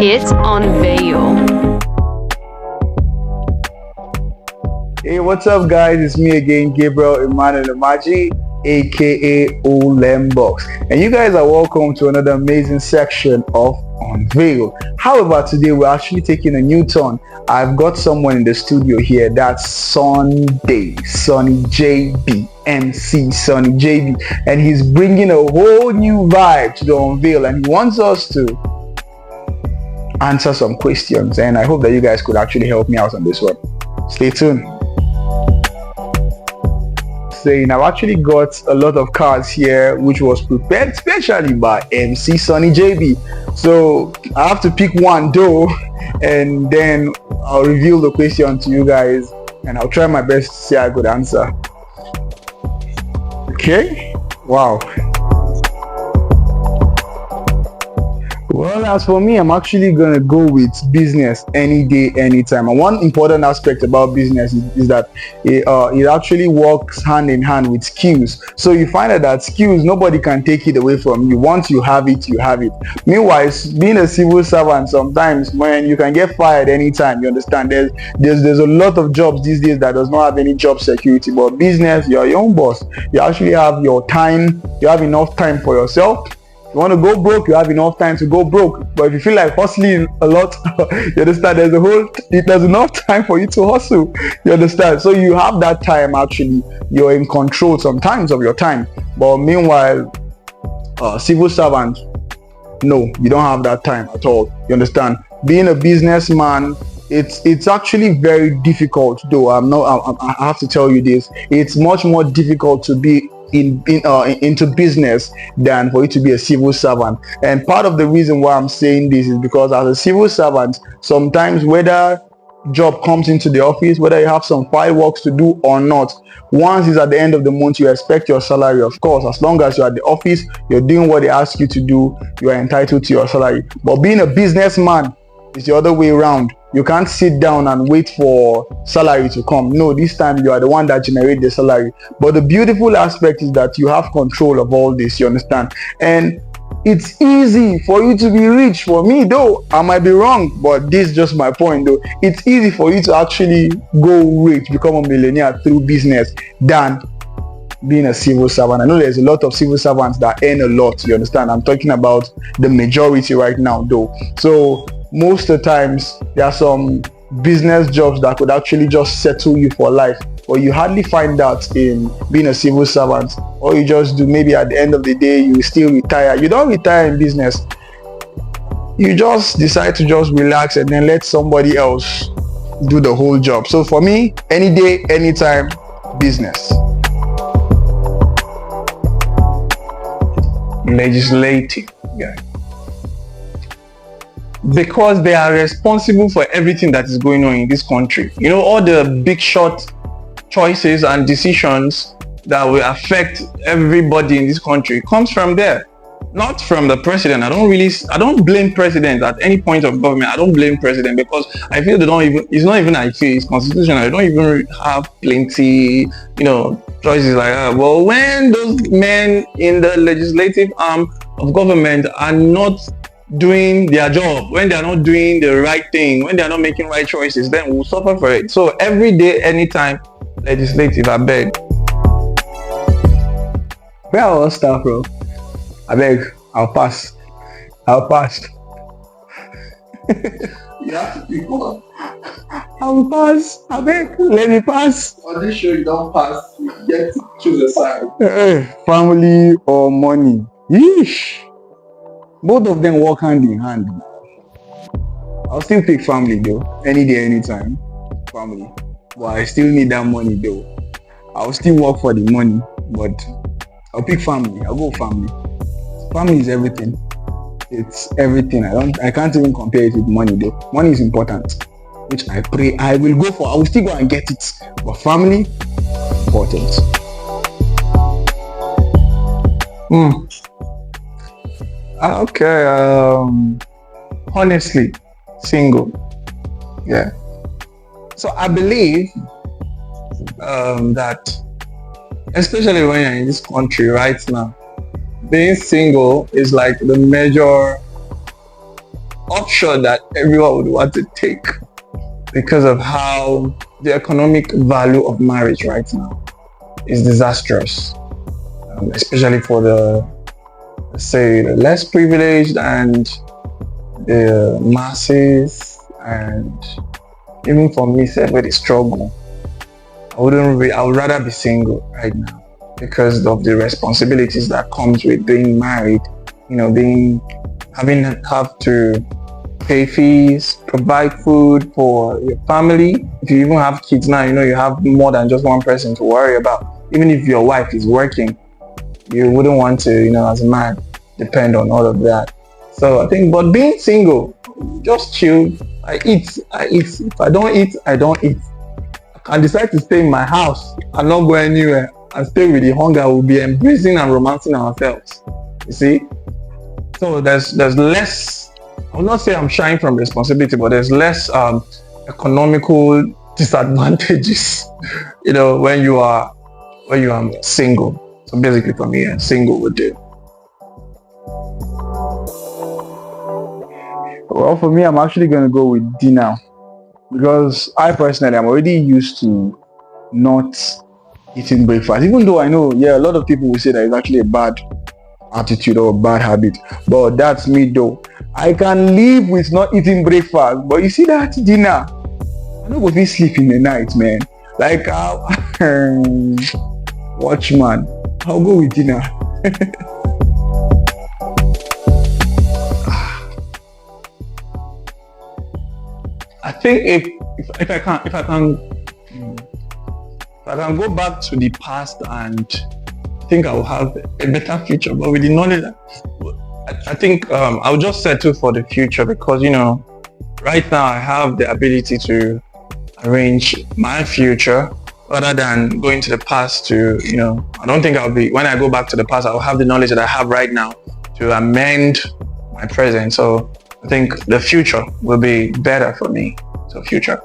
It's Unveil. Hey, what's up, guys? It's me again, Gabriel Emmanuel Omaji, aka Olembox, and you guys are welcome to another amazing section of Unveil. However, today we're actually taking a new turn. I've got someone in the studio here. That's Sonny JB, MC Sonny JB, and he's bringing a whole new vibe to the Unveil, and he wants us to answer some questions, and I hope that you guys could actually help me out on this one. Stay tuned. Saying I've actually got a lot of cards here which was prepared specially by MC Sonny JB, so I have to pick one though, and then I'll reveal the question to you guys and I'll try my best to see a good answer. Okay, wow. Well, as for me, I'm actually gonna go with business any day, anytime. And one important aspect about business is that it actually works hand in hand with skills. So you find that skills, nobody can take it away from you. Once you have it, you have it. Meanwhile, being a civil servant, sometimes when you can get fired anytime, you understand. There's a lot of jobs these days that does not have any job security. But business, you're your own boss. You actually have your time. You have enough time for yourself. You want to go broke, you have enough time to go broke. But if you feel like hustling a lot, you understand, there's enough time for you to hustle. You understand? So you have that time. Actually, you're in control sometimes of your time. But meanwhile, civil servant, no, you don't have that time at all. You understand? Being a businessman, it's actually very difficult though. I have to tell you this. It's much more difficult to be into business than for you to be a civil servant. And part of the reason why I'm saying this is because as a civil servant, sometimes whether job comes into the office, whether you have some fireworks to do or not, once it's at the end of the month, you expect your salary. Of course, as long as you're at the office, you're doing what they ask you to do, you are entitled to your salary. But being a businessman is the other way around. You can't sit down and wait for salary to come. No, this time you are the one that generates the salary. But the beautiful aspect is that you have control of all this, you understand? And it's easy for you to be rich. For me though, I might be wrong, but this is just my point though. It's easy for you to actually go rich, become a millionaire through business than being a civil servant. I know there's a lot of civil servants that earn a lot, you understand? I'm talking about the majority right now though. So most of the times there are some business jobs that could actually just settle you for life, but you hardly find that in being a civil servant. Or you just do, maybe at the end of the day you still retire. You don't retire in business, you just decide to just relax and then let somebody else do the whole job. So for me, any day, anytime, business. Legislative, yeah. Because they are responsible for everything that is going on in this country. You know, all the big shot choices and decisions that will affect everybody in this country comes from there, not from the president. I don't blame president at any point of government. I don't blame president because I feel it's not even I feel it's constitutional. They don't even have plenty, choices like that. Well, when those men in the legislative arm of government are not doing their job, when they are not doing the right thing, when they are not making right choices, then we'll suffer for it. So every day, anytime, legislative, I beg. Where are all stuff, bro? I beg, I'll pass. You have to pick one. I'll pass. I beg, let me pass. On this show, you don't pass. You get to choose a side. Family or money? Yeesh. Both of them work hand in hand. I'll still pick family though. Any day, anytime. Family. But I still need that money though. I'll still work for the money, but I'll pick family. I'll go family. Family is everything. It's everything. I can't even compare it with money though. Money is important, which I pray I will go for. I will still go and get it. But family, important. Okay, honestly, single. Yeah. So I believe that, especially when you're in this country right now, being single is like the major option that everyone would want to take because of how the economic value of marriage right now is disastrous, especially for the, let's say, the less privileged and the masses, and even for me, where they struggle. I would rather be single right now because of the responsibilities that comes with being married. You know, have to pay fees, provide food for your family. If you even have kids now, you know you have more than just one person to worry about. Even if your wife is working, you wouldn't want to, you know, as a man, depend on all of that. So I think, but being single, just chill. I eat. If I don't eat, I don't eat. I can decide to stay in my house and not go anywhere and stay with the hunger. We'll be embracing and romancing ourselves. You see? So there's less, I will not say I'm shying from responsibility, but there's less economical disadvantages, you know, when you are single. So basically for me, single would do. Well, for me, I'm actually going to go with D now, because I personally am already used to not eating breakfast, even though I know, a lot of people will say that it's actually a bad attitude or a bad habit, but that's me though. I can live with not eating breakfast, but you see that dinner, I don't go be sleep in the night, man. Like, watch, man, I'll go with dinner. I think if I can go back to the past, and I think I will have a better future. But with the knowledge, I think I'll just settle for the future, because, you know, right now I have the ability to arrange my future rather than going to the past to, you know, I don't think when I go back to the past, I'll have the knowledge that I have right now to amend my present. So I think the future will be better for me. So future.